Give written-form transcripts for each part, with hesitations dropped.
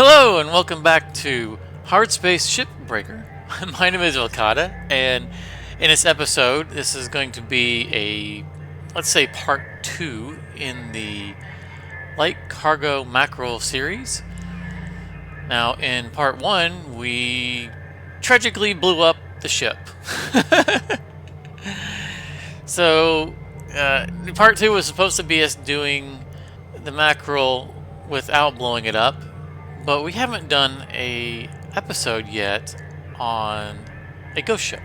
Hello and welcome back to Hardspace Shipbreaker. My name is Okada, and in this episode, this is going to be let's say, part 2 in the Light Cargo Mackerel series. Now, in part 1, we tragically blew up the ship. So, part 2 was supposed to be us doing the mackerel without blowing it up. But we haven't done a episode yet on a ghost ship.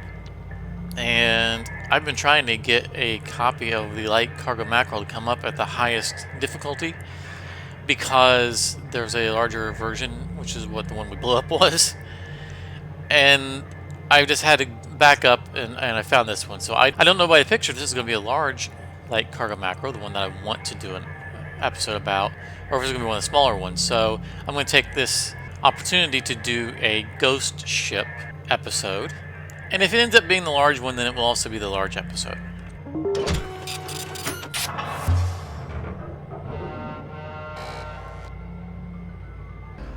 And I've been trying to get a copy of the Light Cargo Mackerel to come up at the highest difficulty because there's a larger version, which is what the one we blew up was. And I just had to back up and I found this one. So I don't know by the picture if this is going to be a large Light Cargo Mackerel, the one that I want to do an episode about, or if it's going to be one of the smaller ones. So I'm going to take this opportunity to do a ghost ship episode, and if it ends up being the large one, then it will also be the large episode.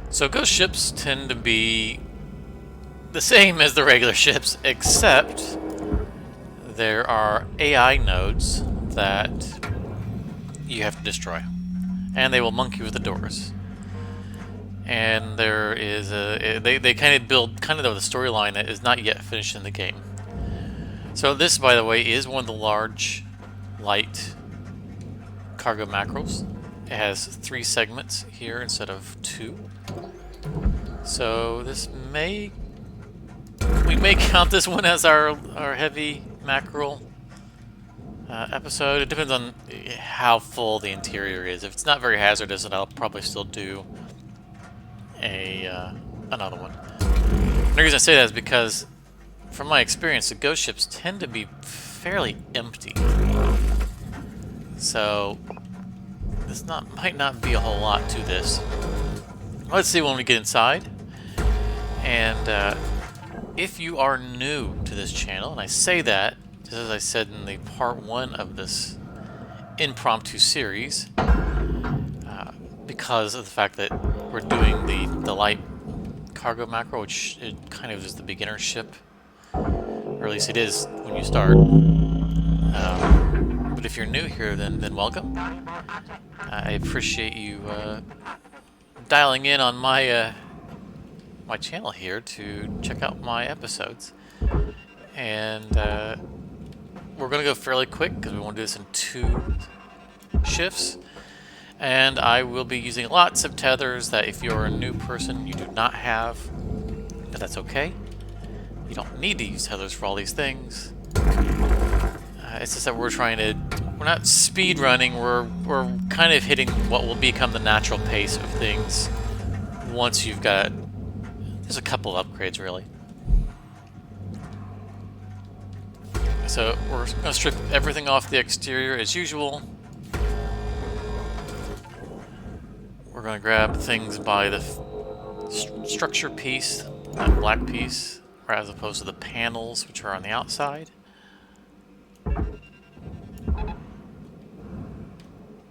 So ghost ships tend to be the same as the regular ships, except there are AI nodes that you have to destroy, and they will monkey with the doors. And there is they kind of build the storyline that is not yet finished in the game. So this, by the way, is one of the large Light Cargo Mackerels. It has 3 segments here instead of 2. So we may count this one as our heavy mackerel episode. It depends on how full the interior is. If it's not very hazardous, then I'll probably still do another one. The reason I say that is because, from my experience, the ghost ships tend to be fairly empty. So this might not be a whole lot to this. Let's see when we get inside. And if you are new to this channel, and I say that just as I said in the part 1 of this impromptu series, because of the fact that we're doing the Light Cargo Mackerel, which it kind of is the beginner ship, or at least it is when you start. But if you're new here, then welcome. I appreciate you dialing in on my my channel here to check out my episodes. And we're going to go fairly quick because we want to do this in 2 shifts. And I will be using lots of tethers that if you're a new person you do not have, but that's okay. You don't need to use tethers for all these things. It's just that we're not speed running, we're kind of hitting what will become the natural pace of things once you've got, there's a couple of upgrades really. So we're going to strip everything off the exterior as usual. We're going to grab things by the structure piece, that black piece, as opposed to the panels, which are on the outside.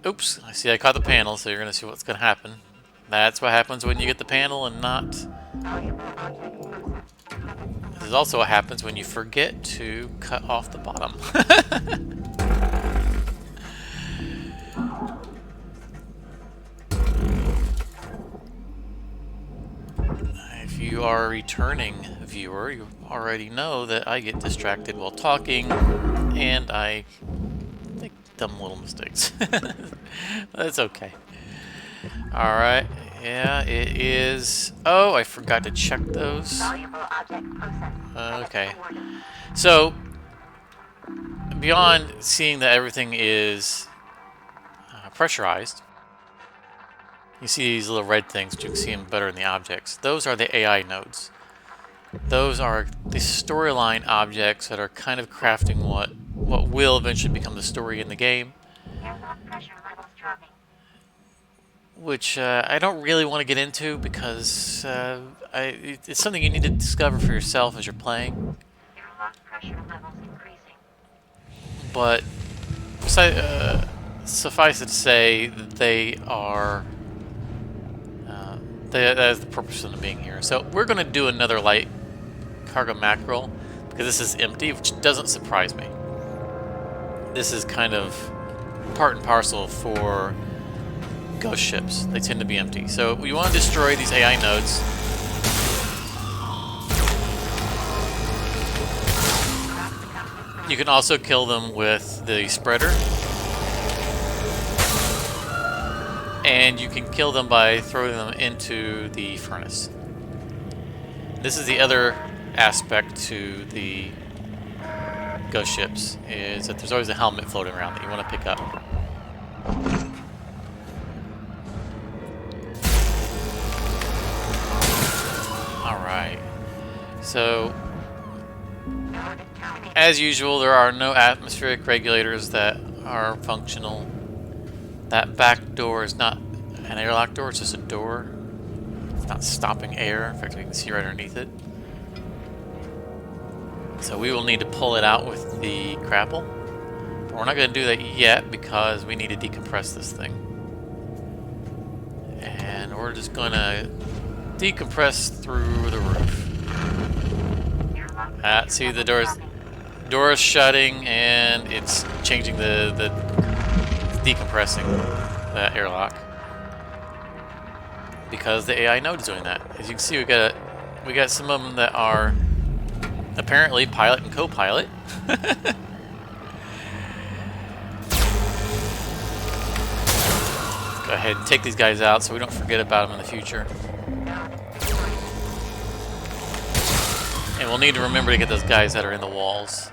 Oops, I see I caught the panel, so you're going to see what's going to happen. That's what happens when you get the panel and not... This is also what happens when you forget to cut off the bottom. If you are a returning viewer, you already know that I get distracted while talking, and I make dumb little mistakes. That's okay. Alright, yeah, it is... Oh, I forgot to check those. Okay. So, beyond seeing that everything is pressurized, you see these little red things, but you can see them better in the objects. Those are the AI nodes. Those are the storyline objects that are kind of crafting what will eventually become the story in the game. Which I don't really want to get into because it's something you need to discover for yourself as you're playing. But suffice it to say that they are That is the purpose of them being here. So we're going to do another Light Cargo Mackerel because this is empty, which doesn't surprise me. This is kind of part and parcel for ghost ships. They tend to be empty. So we want to destroy these AI nodes. You can also kill them with the spreader. And you can kill them by throwing them into the furnace. This is the other aspect to the ghost ships, is that there's always a helmet floating around that you want to pick up. Alright. So, as usual, there are no atmospheric regulators that are functional. That back door is not an airlock door, it's just a door. It's not stopping air. In fact, we can see right underneath it. So we will need to pull it out with the grapple. But we're not going to do that yet because we need to decompress this thing. And we're just going to decompress through the roof. See, the door is shutting and it's changing the decompressing that airlock because the AI node is doing that. As you can see, we got some of them that are apparently pilot and co-pilot. Go ahead and take these guys out so we don't forget about them in the future. And we'll need to remember to get those guys that are in the walls.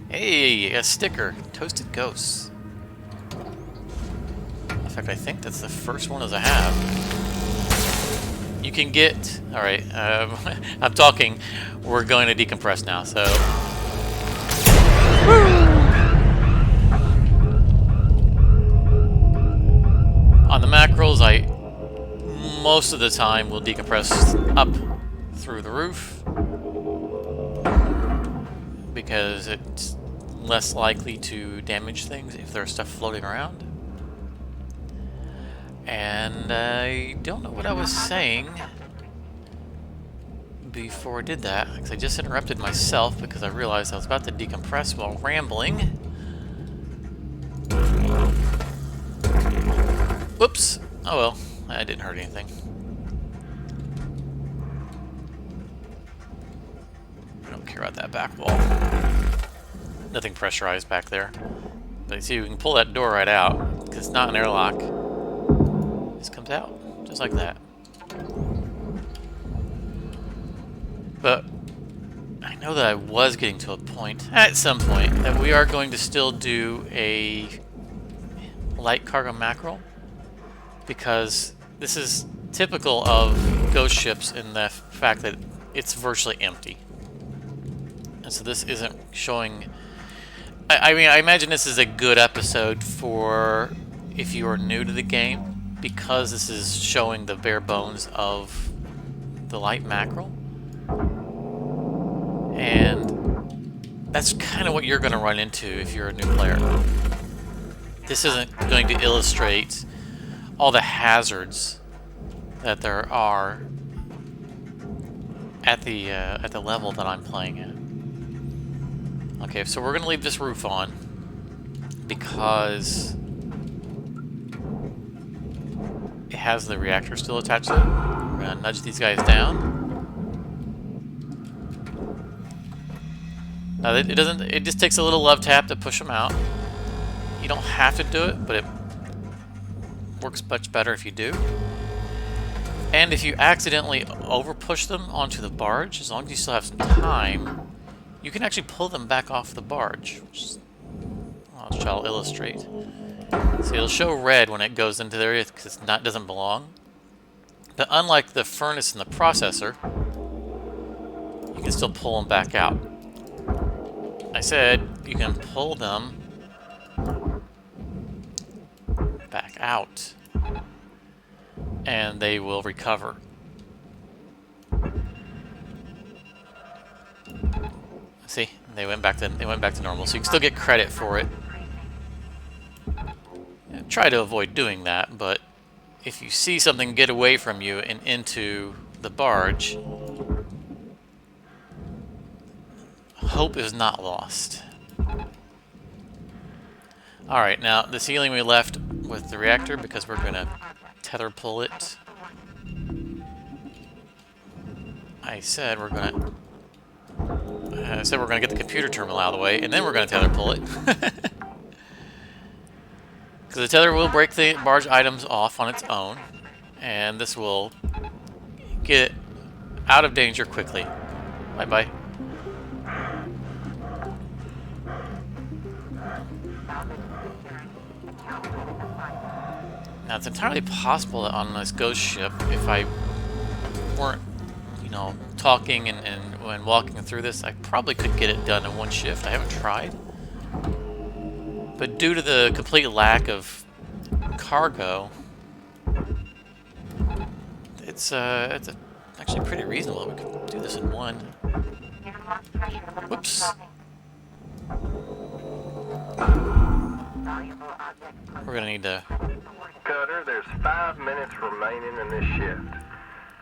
Hey, a sticker. Toasted Ghosts. In fact, I think that's the first one as I have. You can get... Alright, I'm talking. We're going to decompress now, so... On the mackerels, most of the time will decompress up through the roof. Because it's less likely to damage things if there's stuff floating around. And I don't know what I was saying before I did that, because I just interrupted myself because I realized I was about to decompress while rambling. Whoops! Oh well, I didn't hurt anything. I don't care about that back wall. Nothing pressurized back there. But you see, we can pull that door right out, because it's not an airlock. It just comes out, just like that. But I know that I was getting to a point, at some point, that we are going to still do a Light Cargo Mackerel, because this is typical of ghost ships in the fact that it's virtually empty. And so this isn't showing... I mean, I imagine this is a good episode for if you are new to the game, because this is showing the bare bones of the Light Mackerel. And that's kind of what you're going to run into if you're a new player. This isn't going to illustrate all the hazards that there are at the level that I'm playing at. Okay, so we're going to leave this roof on because it has the reactor still attached to it. We're going to nudge these guys down. Now it doesn't. It just takes a little love tap to push them out. You don't have to do it, but it works much better if you do. And if you accidentally over push them onto the barge, as long as you still have some time, you can actually pull them back off the barge, which I'll illustrate. See, it'll show red when it goes into there because it doesn't belong. But unlike the furnace and the processor, you can still pull them back out. I said you can pull them back out, and they will recover. See, they went back to normal, so you can still get credit for it. try to avoid doing that, but if you see something get away from you and into the barge, hope is not lost. Alright, now the ceiling we left with the reactor because we're going to tether pull it. I said we're going to get the computer terminal out of the way, and then we're going to tether pull it. Because the tether will break the barge items off on its own, and this will get it out of danger quickly. Bye-bye. Now, it's entirely possible that on this ghost ship, if I weren't, you know, talking and when walking through this, I probably could get it done in one shift. I haven't tried. But due to the complete lack of cargo, it's actually pretty reasonable. We could do this in one. Whoops. We're gonna need to... Cutter, there's 5 minutes remaining in this shift.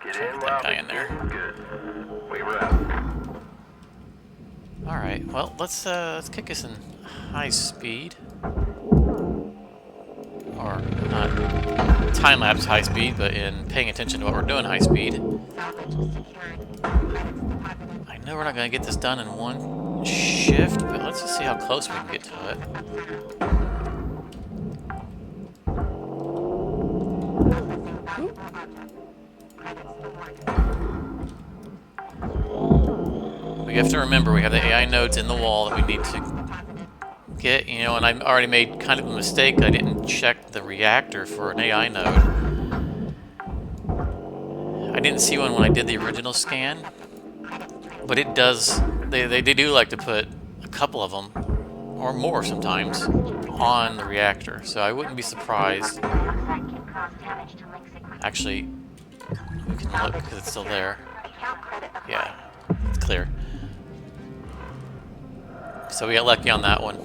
Get in while it's good. We wrap. Alright, well, let's kick us in high speed. Or not time-lapse high speed, but in paying attention to what we're doing high speed. I know we're not going to get this done in one shift, but let's just see how close we can get to it. We have to remember we have the AI nodes in the wall that we need to get, you know, and I already made kind of a mistake. I didn't check the reactor for an AI node. I didn't see one when I did the original scan, but it does, they do like to put a couple of them, or more sometimes, on the reactor, so I wouldn't be surprised. Actually, we can look because it's still there. Yeah, it's clear. So we got lucky on that one.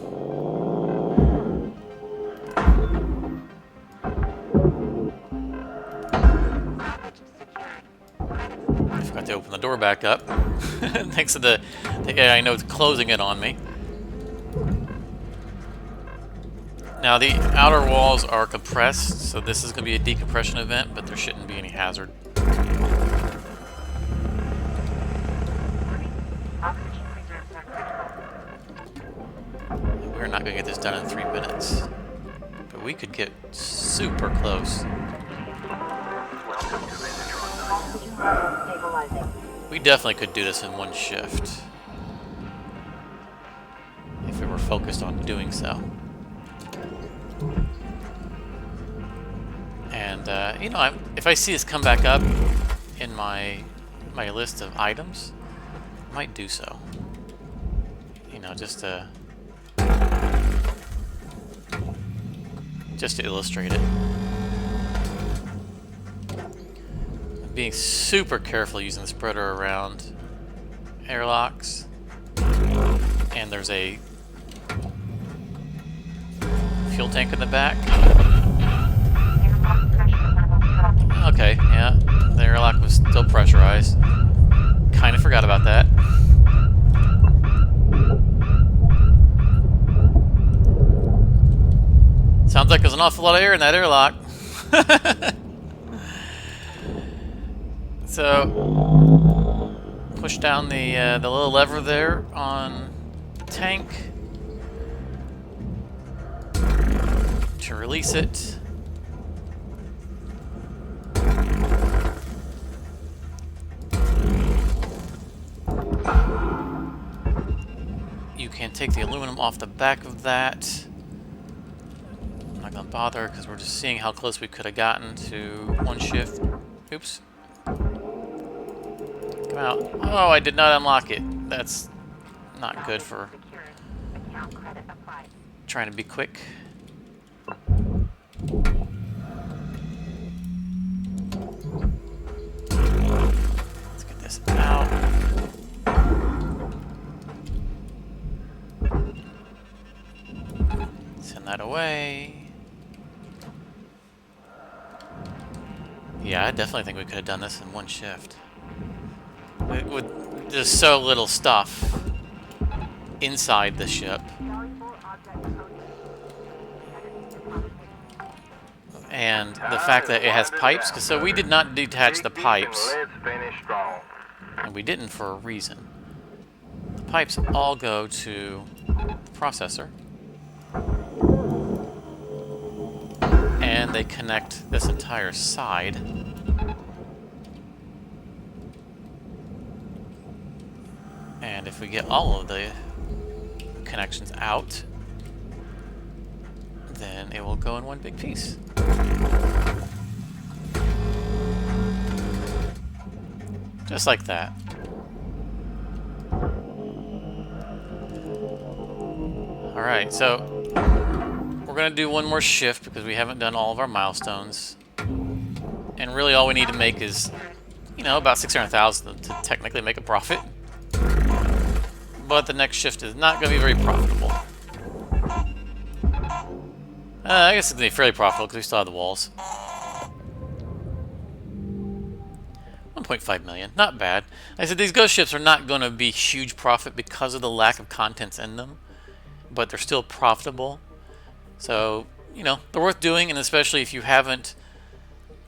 I forgot to open the door back up. Thanks to the AI nodes closing it on me. Now the outer walls are compressed, so this is going to be a decompression event, but there shouldn't be any hazard. We're not going to get this done in 3 minutes, but we could get super close. We definitely could do this in one shift if we were focused on doing so. And you know, if I see this come back up in my list of items, I might do so. You know, just to illustrate it. I'm being super careful using the spreader around airlocks, and there's a fuel tank in the back. Okay, yeah, the airlock was still pressurized. Kind of forgot about that. Sounds like there's an awful lot of air in that airlock. So, push down the little lever there on the tank to release it. You can take the aluminum off the back of that. I'm not gonna bother because we're just seeing how close we could have gotten to one shift. Oops. Come out. Oh, I did not unlock it. That's not good for trying to be quick. Let's get this out. Send that away. Yeah, I definitely think we could have done this in one shift. With just so little stuff inside the ship. And the fact that it has pipes, because so we did not detach the pipes. And we didn't for a reason. The pipes all go to the processor. And they connect this entire side. And if we get all of the connections out, then it will go in one big piece. Just like that. Alright, so we're going to do one more shift because we haven't done all of our milestones. And really all we need to make is, you know, about 600,000 to technically make a profit. But the next shift is not going to be very profitable. I guess it's going to be fairly profitable because we still have the walls. 1.5 million, not bad. Like I said, these ghost ships are not going to be huge profit because of the lack of contents in them. But they're still profitable. So, you know, they're worth doing, and especially if you haven't,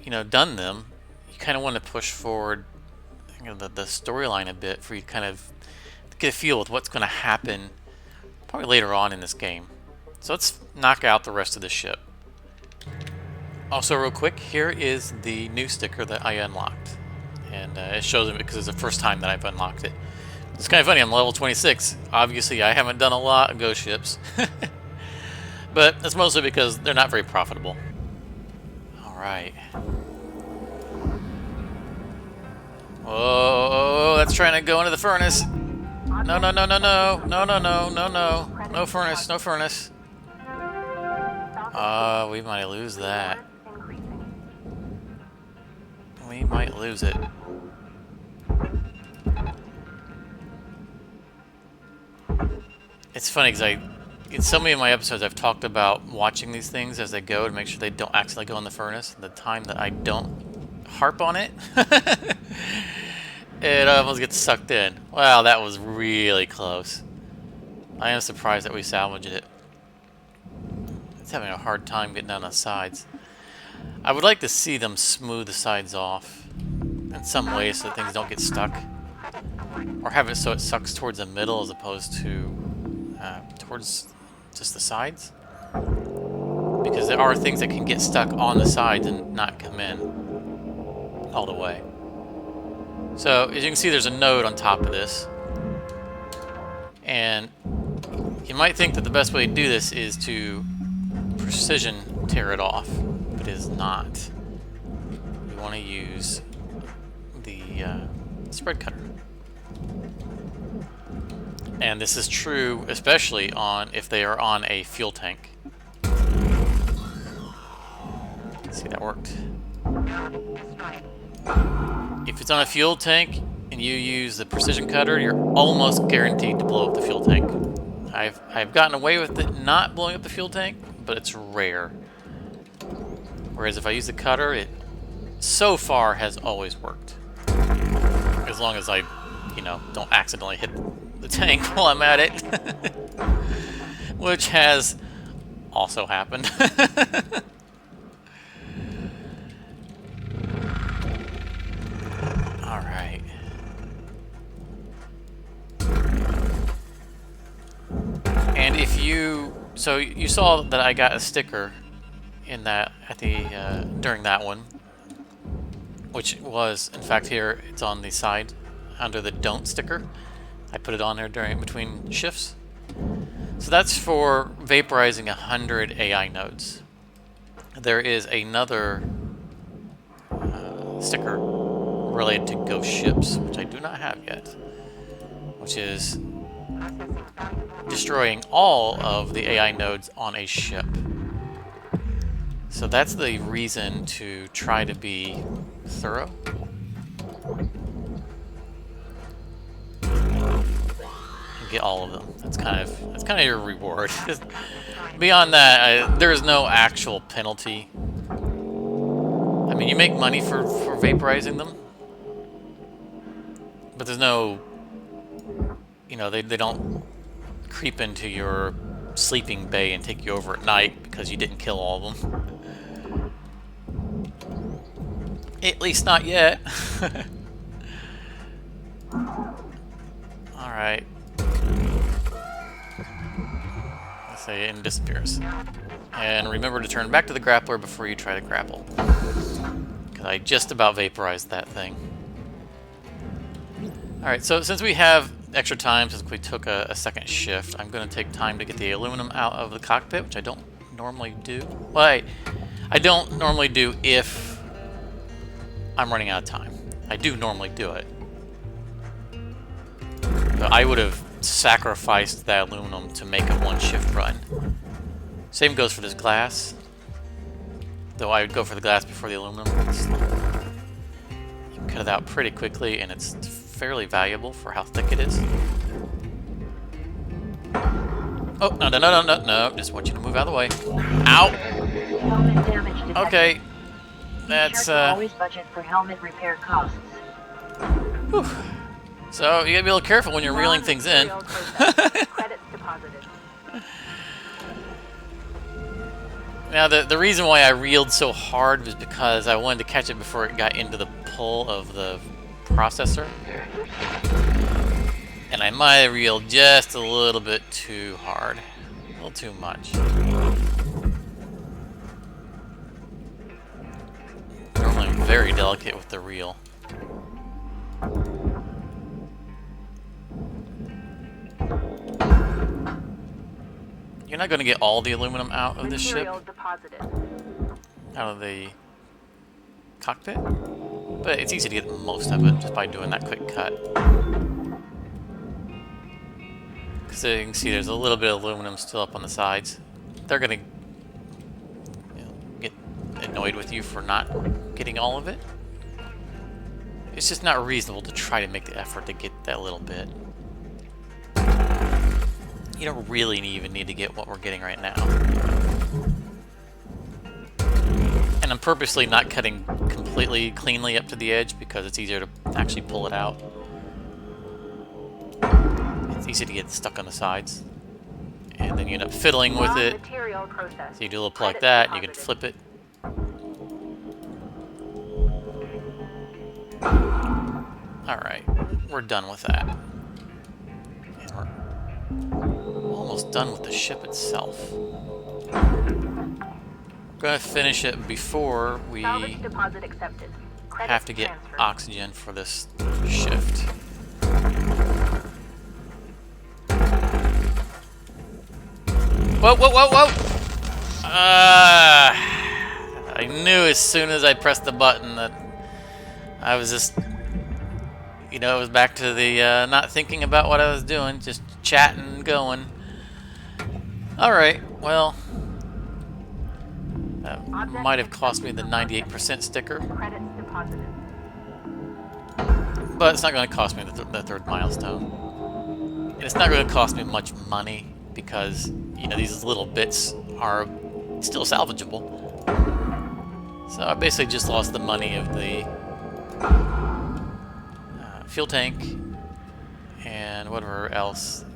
you know, done them, you kind of want to push forward, you know, the storyline a bit for you to kind of get a feel with what's going to happen probably later on in this game. So let's knock out the rest of the ship. Also, real quick, here is the new sticker that I unlocked. And it shows it because it's the first time that I've unlocked it. It's kind of funny, I'm level 26. Obviously, I haven't done a lot of ghost ships. But that's mostly because they're not very profitable. Alright. Oh, that's trying to go into the furnace. No, no, no, no, no. No, no, no, no, no. No furnace, no furnace. We might lose that. We might lose it. It's funny because in so many of my episodes I've talked about watching these things as they go to make sure they don't accidentally go in the furnace. The time that I don't harp on it, it almost gets sucked in. Wow, that was really close. I am surprised that we salvaged it. It's having a hard time getting down the sides. I would like to see them smooth the sides off in some way so that things don't get stuck. Or have it so it sucks towards the middle as opposed to towards just the sides. Because there are things that can get stuck on the sides and not come in all the way. So, as you can see, there's a node on top of this. And you might think that the best way to do this is to precision tear it off, but it is not. We want to use the spread cutter. And this is true especially on if they are on a fuel tank. See, that worked. If it's on a fuel tank and you use the precision cutter, you're almost guaranteed to blow up the fuel tank. I've gotten away with it not blowing up the fuel tank, but it's rare. Whereas if I use the cutter, it so far has always worked. As long as I, you know, don't accidentally hit the tank while I'm at it. Which has also happened. Alright. And if you... So you saw that I got a sticker in that, at the, during that one. Which was, in fact, here, it's on the side under the don't sticker. I put it on there between shifts. So that's for vaporizing 100 AI nodes. There is another sticker related to ghost ships, which I do not have yet, which is destroying all of the AI nodes on a ship. So that's the reason to try to be thorough. Get all of them. That's kind of your reward. Beyond that, there is no actual penalty. I mean, you make money for vaporizing them, but there's no, you know, they don't creep into your sleeping bay and take you over at night because you didn't kill all of them. At least not yet. Alright. Let's say it disappears. And remember to turn back to the grappler before you try to grapple. Because I just about vaporized that thing. Alright, so since we have extra time, since we took a second shift, I'm going to take time to get the aluminum out of the cockpit, which I don't normally do. Well, I don't normally do if I'm running out of time. I do normally do it. But I would have sacrificed that aluminum to make a one-shift run. Same goes for this glass. Though I would go for the glass before the aluminum. You can cut it out pretty quickly, and it's fairly valuable for how thick it is. Oh, no. Just want you to move out of the way. Ow! Okay. That's, always budget for helmet repair costs. Whew. So, you gotta be a little careful when you're reeling things in. Credits deposited. Now, the reason why I reeled so hard was because I wanted to catch it before it got into the pull of the processor. And I might have reeled just a little bit too hard. A little too much. Normally I'm very delicate with the reel. You're not going to get all the aluminum out of this ship. Out of the cockpit. But it's easy to get most of it just by doing that quick cut. Because you can see there's a little bit of aluminum still up on the sides. They're going to get annoyed with you for not getting all of it. It's just not reasonable to try to make the effort to get that little bit. You don't really even need to get what we're getting right now. And I'm purposely not cutting completely cleanly up to the edge because it's easier to actually pull it out. It's easy to get stuck on the sides. And then you end up fiddling with it. So you do a little pull like that, and you can flip it. Alright, we're done with that. And we're almost done with the ship itself. We're going to finish it before we have to get oxygen for this shift. Whoa, whoa, whoa, whoa! I knew as soon as I pressed the button that I was just, you know, it was back to the not thinking about what I was doing, just chatting and going. Alright, well, that might have cost me the 98% sticker. But it's not going to cost me the third milestone. And it's not going to cost me much money because, you know, these little bits are still salvageable. So I basically just lost the money of the fuel tank and whatever else.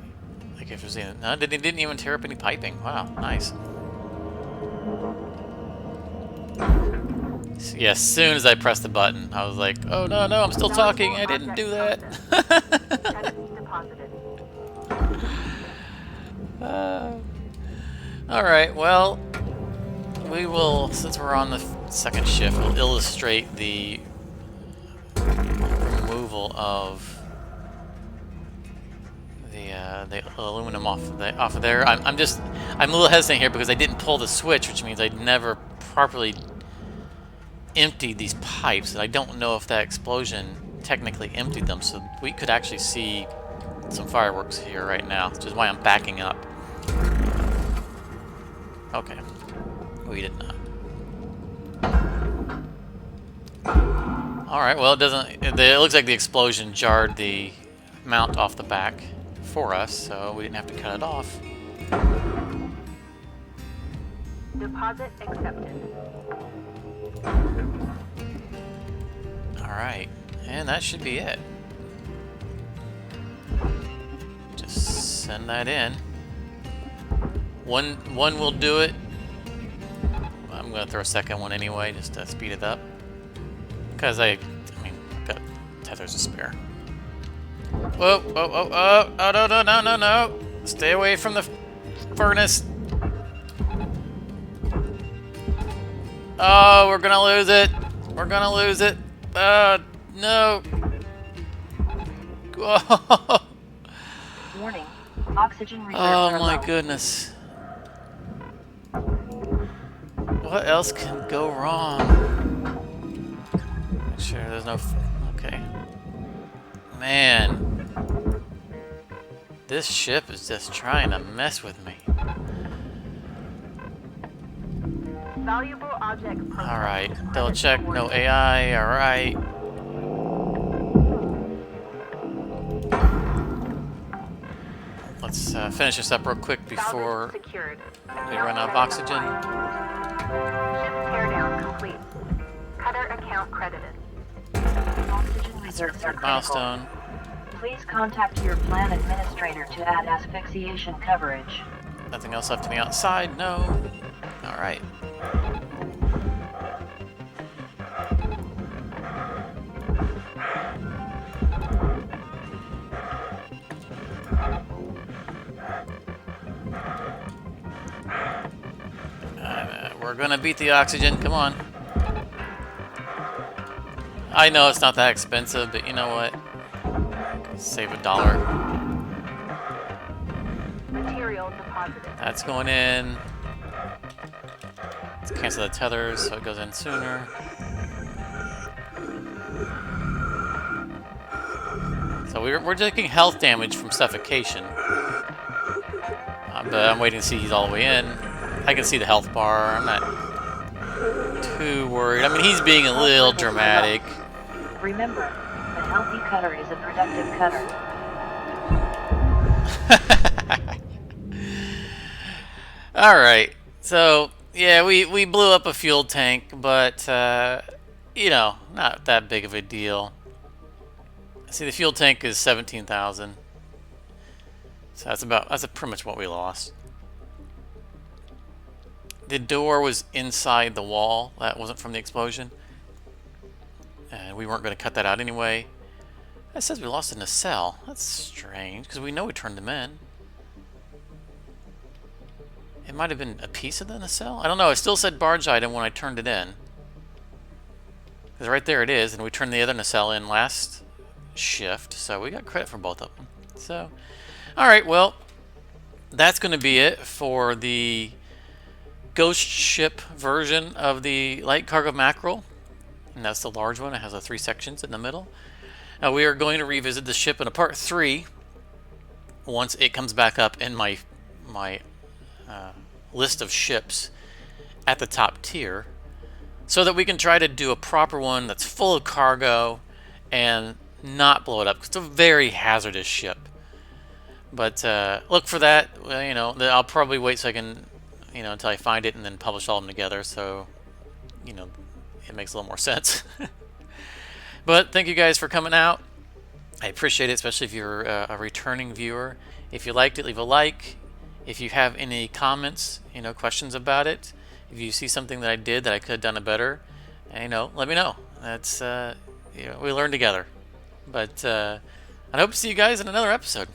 Like if there's anything. No, it didn't even tear up any piping. Wow, nice. So, yeah, as soon as I pressed the button, I was like, oh no, I'm still talking. I didn't do that. Alright, well, we will, since we're on the second shift, we'll illustrate the removal of the aluminum off of there. I'm a little hesitant here because I didn't pull the switch, which means I never properly emptied these pipes, and I don't know if that explosion technically emptied them, so we could actually see some fireworks here right now, which is why I'm backing up. Okay, we did not. Alright, well, it looks like the explosion jarred the mount off the back for us, so we didn't have to cut it off. Deposit accepted. Alright, and that should be it. Just send that in. One will do it. I'm gonna throw a second one anyway, just to speed it up. Because I mean, I've got tethers to spare. Whoa, whoa, whoa, oh, oh, no, no, no, no, no. Stay away from the furnace. Oh, we're gonna lose it. We're gonna lose it. No. Warning. Oxygen reserve. Oh my goodness. What else can go wrong? Make sure there's no... Okay. Man. This ship is just trying to mess with me. Valuable object. Alright. Double check. No AI. Alright. Let's finish this up real quick before we run out of oxygen. Ship teardown complete. Cutter account credited. Oxygen reserves are critical. Milestone. Please contact your plan administrator to add asphyxiation coverage. Nothing else left on the outside? No. Alright. We're gonna beat the oxygen, come on. I know it's not that expensive, but you know what? Save $1. Material deposited. That's going in. Let's cancel the tethers so it goes in sooner. So we're taking health damage from suffocation. But I'm waiting to see he's all the way in. I can see the health bar. I'm not too worried. I mean, he's being a little dramatic. Remember, a healthy cutter is a productive cutter. Alright. So, yeah, we blew up a fuel tank, but, you know, not that big of a deal. See, the fuel tank is 17,000. So that's pretty much what we lost. The door was inside the wall. That wasn't from the explosion. And we weren't going to cut that out anyway. That says we lost a nacelle. That's strange, because we know we turned them in. It might have been a piece of the nacelle? I don't know. It still said barge item when I turned it in. Because right there it is, and we turned the other nacelle in last shift, so we got credit for both of them. So, alright, well, that's going to be it for the ghost ship version of the Light Cargo Mackerel. And that's the large one. It has the 3 sections in the middle. Now we are going to revisit the ship in a part 3 once it comes back up in my list of ships at the top tier, so that we can try to do a proper one that's full of cargo and not blow it up, because it's a very hazardous ship. But look for that. Well, you know, I'll probably wait so I can, you know, until I find it and then publish all of them together, so, you know, it makes a little more sense. But thank you guys for coming out. I appreciate it, especially if you're a returning viewer. If you liked it, leave a like. If you have any comments, you know, questions about it, if you see something that I did that I could have done it better, you know, let me know. That's you know, we learn together. But I hope to see you guys in another episode.